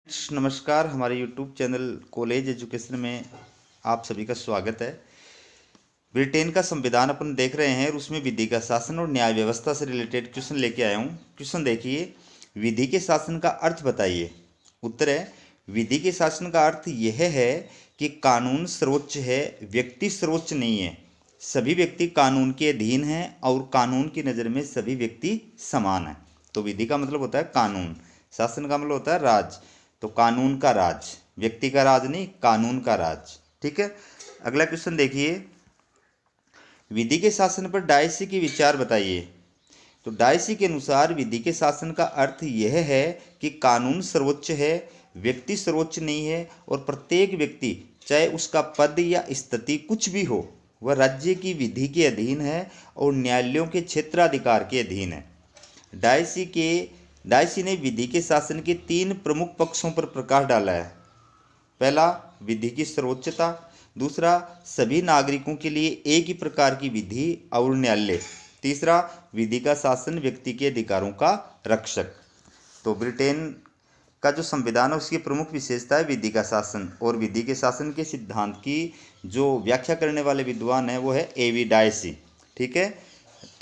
नमस्कार। हमारे YouTube channel college education में आप सभी का स्वागत है। ब्रिटेन का संविधान अपन देख रहे हैं और उसमें विधि का शासन और न्याय व्यवस्था से रिलेटेड क्वेश्चन लेके आया हूँ। क्वेश्चन देखिए, विधि के शासन का अर्थ बताइए। उत्तर है, विधि के शासन का अर्थ यह है कि कानून सर्वोच्च है, व्यक्ति सर्वोच्च नहीं है। सभी व्यक्ति कानून के अधीन हैं और कानून की नज़र में सभी व्यक्ति समान हैं। तो विधि का मतलब होता है कानून, शासन का मतलब होता है राज। तो कानून का राज, व्यक्ति का राज नहीं, कानून का राज। ठीक है, अगला क्वेश्चन देखिए, विधि के शासन पर डायसी की विचार बताइए। तो डायसी के अनुसार विधि के शासन का अर्थ यह है कि कानून सर्वोच्च है, व्यक्ति सर्वोच्च नहीं है और प्रत्येक व्यक्ति, चाहे उसका पद या स्थिति कुछ भी हो, वह राज्य की विधि के अधीन है और न्यायालयों के क्षेत्राधिकार के अधीन है। डायसी ने विधि के शासन के 3 प्रमुख पक्षों पर प्रकाश डाला है। पहला, विधि की सर्वोच्चता। दूसरा, सभी नागरिकों के लिए एक ही प्रकार की विधि और न्यायालय। तीसरा, विधि का शासन व्यक्ति के अधिकारों का रक्षक। तो ब्रिटेन का जो संविधान है उसकी प्रमुख विशेषता है विधि का शासन, और विधि के शासन के सिद्धांत की जो व्याख्या करने वाले विद्वान है वो है एवी डायसी। ठीक है,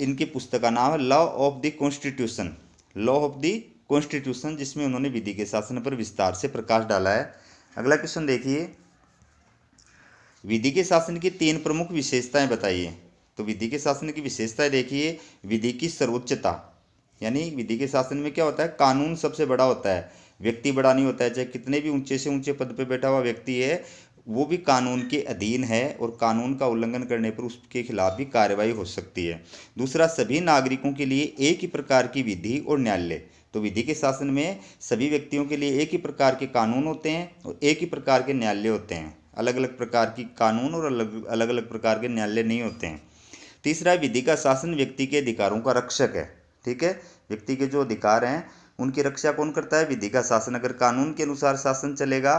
इनकी पुस्तक का नाम है law of the constitution, law of the constitution, जिसमें उन्होंने विधि के शासन पर विस्तार से प्रकाश डाला है। अगला क्वेश्चन देखिए, विधि के शासन की 3 प्रमुख विशेषताएं बताइए। तो विधि के शासन की विशेषताएं देखिए, विधि की सर्वोच्चता, यानी विधि के शासन में क्या होता है, कानून सबसे बड़ा होता है, व्यक्ति बड़ा नहीं होता है। चाहे कितने भी ऊंचे से ऊंचे पद पर बैठा हुआ व्यक्ति है, वो भी कानून के अधीन है और कानून का उल्लंघन करने पर उसके खिलाफ भी कार्रवाई हो सकती है। दूसरा, सभी नागरिकों के लिए एक ही प्रकार की विधि और न्यायालय। तो विधि के शासन में सभी व्यक्तियों के लिए एक ही प्रकार के कानून होते हैं और एक ही प्रकार के न्यायालय होते हैं। अलग अलग प्रकार की कानून और अलग अलग प्रकार के न्यायालय नहीं होते हैं। तीसरा, विधि का शासन व्यक्ति के अधिकारों का रक्षक है। ठीक है, व्यक्ति के जो अधिकार हैं उनकी रक्षा कौन करता है, विधि का शासन। अगर कानून के अनुसार शासन चलेगा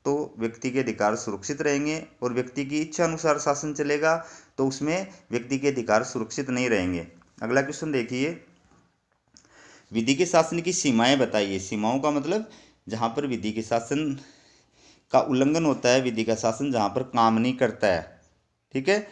तो व्यक्ति के अधिकार सुरक्षित रहेंगे, और व्यक्ति की इच्छा अनुसार शासन चलेगा तो उसमें व्यक्ति के अधिकार सुरक्षित नहीं रहेंगे। अगला क्वेश्चन देखिए, विधि के शासन की सीमाएं बताइए। सीमाओं का मतलब जहाँ पर विधि के शासन का उल्लंघन होता है, विधि का शासन जहाँ पर काम नहीं करता है। ठीक है,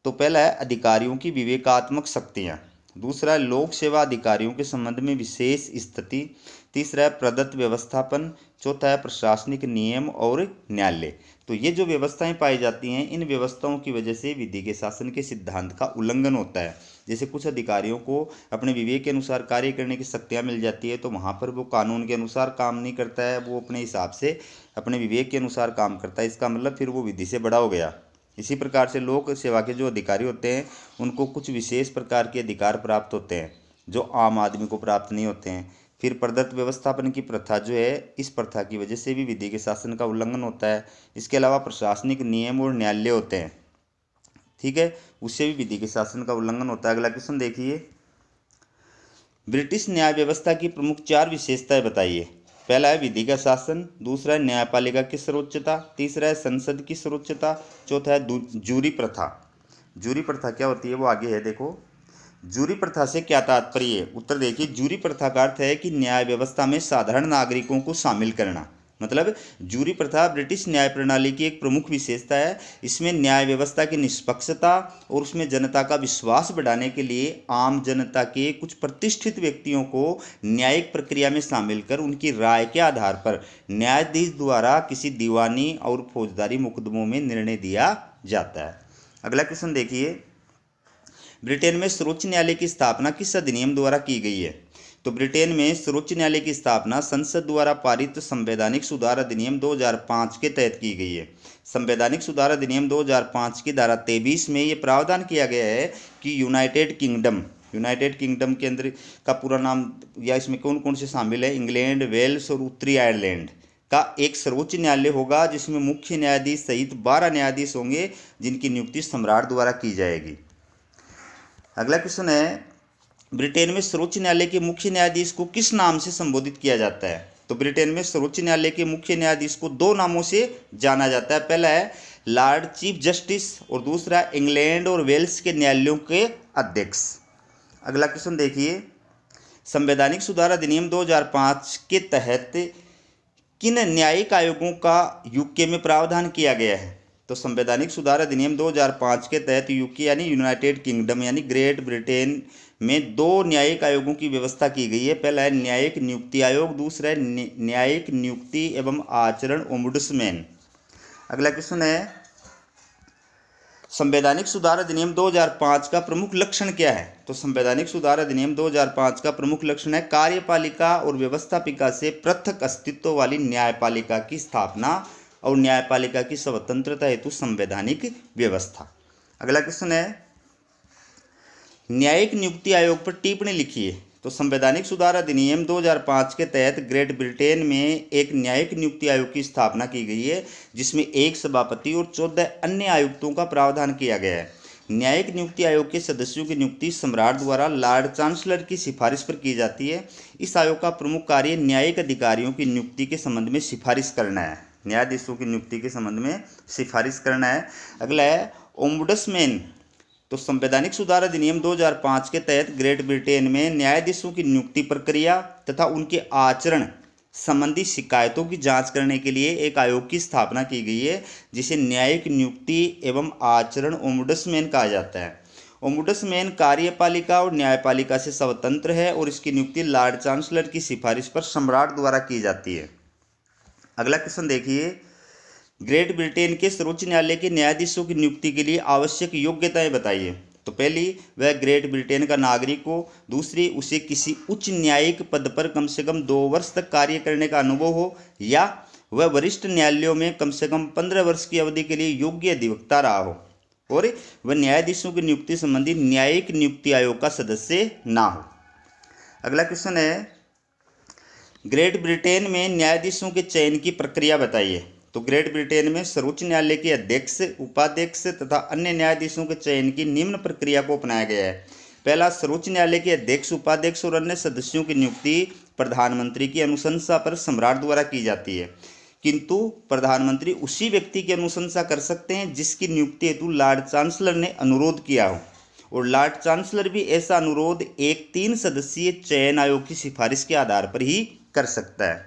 तो पहला है अधिकारियों की विवेकात्मक शक्तियाँ। दूसरा है लोक सेवा अधिकारियों के संबंध में विशेष स्थिति। तीसरा है प्रदत्त व्यवस्थापन। चौथा है प्रशासनिक नियम और न्यायालय। तो ये जो व्यवस्थाएं पाई जाती हैं, इन व्यवस्थाओं की वजह से विधि के शासन के सिद्धांत का उल्लंघन होता है। जैसे कुछ अधिकारियों को अपने विवेक के अनुसार कार्य करने की शक्तियाँ मिल जाती है, तो वहाँ पर वो कानून के अनुसार काम नहीं करता है, वो अपने हिसाब से अपने विवेक के अनुसार काम करता है। इसका मतलब फिर वो विधि से बड़ा हो गया। इसी प्रकार से लोक सेवा के जो अधिकारी होते हैं उनको कुछ विशेष प्रकार के अधिकार प्राप्त होते हैं जो आम आदमी को प्राप्त नहीं होते हैं। फिर प्रदत्त व्यवस्थापन की प्रथा जो है, इस प्रथा की वजह से भी विधि के शासन का उल्लंघन होता है। इसके अलावा प्रशासनिक नियम और न्यायालय होते हैं, ठीक है, उससे भी विधि के शासन का उल्लंघन होता है। अगला क्वेश्चन देखिए, ब्रिटिश न्याय व्यवस्था की प्रमुख 4 विशेषताएं बताइए। पहला है विधि का शासन। दूसरा है न्यायपालिका की सर्वोच्चता। तीसरा है संसद की सर्वोच्चता। चौथा है जूरी प्रथा। जूरी प्रथा क्या होती है वो आगे है, देखो। जूरी प्रथा से क्या तात्पर्य है? उत्तर देखिए, जूरी प्रथा का अर्थ है कि न्याय व्यवस्था में साधारण नागरिकों को शामिल करना। मतलब जूरी प्रथा ब्रिटिश न्याय प्रणाली की एक प्रमुख विशेषता है। इसमें न्याय व्यवस्था की निष्पक्षता और उसमें जनता का विश्वास बढ़ाने के लिए आम जनता के कुछ प्रतिष्ठित व्यक्तियों को न्यायिक प्रक्रिया में शामिल कर उनकी राय के आधार पर न्यायाधीश द्वारा किसी दीवानी और फौजदारी मुकदमों में निर्णय दिया जाता है। अगला क्वेश्चन देखिए, ब्रिटेन में सर्वोच्च न्यायालय की स्थापना किस अधिनियम द्वारा की गई है? तो ब्रिटेन में सर्वोच्च न्यायालय की स्थापना संसद द्वारा पारित संवैधानिक सुधार अधिनियम 2005 के तहत की गई है। संवैधानिक सुधार अधिनियम 2005 की धारा 23 में ये प्रावधान किया गया है कि यूनाइटेड किंगडम के अंदर का पूरा नाम या इसमें कौन कौन से शामिल है, इंग्लैंड, वेल्स और उत्तरी आयरलैंड का एक सर्वोच्च न्यायालय होगा, जिसमें मुख्य न्यायाधीश सहित 12 न्यायाधीश होंगे, जिनकी नियुक्ति सम्राट द्वारा की जाएगी। अगला क्वेश्चन है, ब्रिटेन में सर्वोच्च न्यायालय के मुख्य न्यायाधीश को किस नाम से संबोधित किया जाता है? तो ब्रिटेन में सर्वोच्च न्यायालय के मुख्य न्यायाधीश को 2 नामों से जाना जाता है। पहला है लॉर्ड चीफ जस्टिस और दूसरा इंग्लैंड और वेल्स के न्यायालयों के अध्यक्ष। अगला क्वेश्चन देखिए, संवैधानिक सुधार अधिनियम 2005 के तहत किन न्यायिक आयोगों का यूके में प्रावधान किया गया है? तो संवैधानिक सुधार अधिनियम 2005 के तहत यूके यानी यूनाइटेड किंगडम यानी ग्रेट ब्रिटेन में 2 न्यायिक आयोगों की व्यवस्था की गई है। पहला है न्यायिक नियुक्ति आयोग, दूसरा है न्यायिक नियुक्ति एवं आचरण ओम्बुड्समैन। अगला क्वेश्चन है, संवैधानिक सुधार अधिनियम 2005 का प्रमुख लक्षण क्या है? तो संवैधानिक सुधार अधिनियम 2005 का प्रमुख लक्षण है कार्यपालिका और व्यवस्थापिका से पृथक अस्तित्व वाली न्यायपालिका की स्थापना और न्यायपालिका की स्वतंत्रता हेतु संवैधानिक व्यवस्था। अगला क्वेश्चन है, न्यायिक नियुक्ति आयोग पर टिप्पणी लिखिए। तो संवैधानिक सुधार अधिनियम 2005 के तहत ग्रेट ब्रिटेन में एक न्यायिक नियुक्ति आयोग की स्थापना की गई है, जिसमें 1 सभापति और 14 अन्य आयुक्तों का प्रावधान किया गया है। न्यायिक नियुक्ति आयोग के सदस्यों की नियुक्ति सम्राट द्वारा लॉर्ड चांसलर की सिफारिश पर की जाती है। इस आयोग का प्रमुख कार्य न्यायिक अधिकारियों की नियुक्ति के संबंध में सिफारिश करना है, न्यायाधीशों की नियुक्ति के संबंध में सिफारिश करना है। अगला है ओम्बुड्समैन। तो संवैधानिक सुधार अधिनियम 2005 के तहत ग्रेट ब्रिटेन में न्यायाधीशों की नियुक्ति प्रक्रिया तथा उनके आचरण संबंधी शिकायतों की जांच करने के लिए एक आयोग की स्थापना की गई है, जिसे न्यायिक नियुक्ति एवं आचरण ओम्बुड्समैन कहा जाता है। ओम्बुड्समैन कार्यपालिका और न्यायपालिका से स्वतंत्र है और इसकी नियुक्ति लॉर्ड चांसलर की सिफारिश पर सम्राट द्वारा की जाती है। अगला क्वेश्चन देखिए, ग्रेट ब्रिटेन के सर्वोच्च न्यायालय के न्यायाधीशों की नियुक्ति के लिए आवश्यक योग्यताएं बताइए। तो पहली, वह ग्रेट ब्रिटेन का नागरिक हो। दूसरी, उसे किसी उच्च न्यायिक पद पर कम से कम 2 वर्ष तक कार्य करने का अनुभव हो, या वह वरिष्ठ न्यायालयों में कम से कम 15 वर्ष की अवधि के लिए योग्य अधिवक्ता रहा हो, और वह न्यायाधीशों की नियुक्ति संबंधी न्यायिक नियुक्ति आयोग का सदस्य ना हो। अगला क्वेश्चन है, ग्रेट ब्रिटेन में न्यायाधीशों के चयन की प्रक्रिया बताइए। तो ग्रेट ब्रिटेन में सर्वोच्च न्यायालय के अध्यक्ष, उपाध्यक्ष तथा अन्य न्यायाधीशों के चयन की निम्न प्रक्रिया को अपनाया गया है। पहला, सर्वोच्च न्यायालय के अध्यक्ष, उपाध्यक्ष और अन्य सदस्यों की नियुक्ति प्रधानमंत्री की अनुशंसा पर सम्राट द्वारा की जाती है, किंतु प्रधानमंत्री उसी व्यक्ति की अनुशंसा कर सकते हैं जिसकी नियुक्ति हेतु लॉर्ड चांसलर ने अनुरोध किया हो, और लॉर्ड चांसलर भी ऐसा अनुरोध एक 3 सदस्यीय चयन आयोग की सिफारिश के आधार पर ही कर सकता है।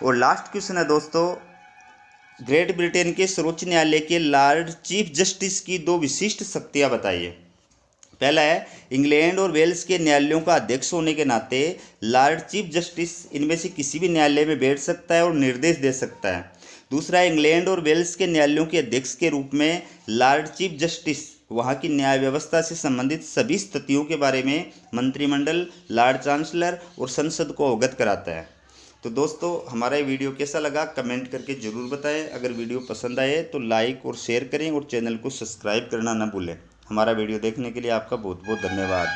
और लास्ट क्वेश्चन है दोस्तों, ग्रेट ब्रिटेन के सर्वोच्च न्यायालय के लॉर्ड चीफ जस्टिस की 2 विशिष्ट शक्तियां बताइए। पहला है, इंग्लैंड और वेल्स के न्यायालयों का अध्यक्ष होने के नाते लॉर्ड चीफ जस्टिस इनमें से किसी भी न्यायालय में बैठ सकता है और निर्देश दे सकता है। दूसरा है, इंग्लैंड और वेल्स के न्यायालयों के अध्यक्ष के रूप में लॉर्ड चीफ जस्टिस वहाँ की न्याय व्यवस्था से संबंधित सभी स्थितियों के बारे में मंत्रिमंडल, लॉर्ड चांसलर और संसद को अवगत कराता है। तो दोस्तों, हमारा ये वीडियो कैसा लगा कमेंट करके ज़रूर बताएं। अगर वीडियो पसंद आए तो लाइक और शेयर करें और चैनल को सब्सक्राइब करना ना भूलें। हमारा वीडियो देखने के लिए आपका बहुत बहुत धन्यवाद।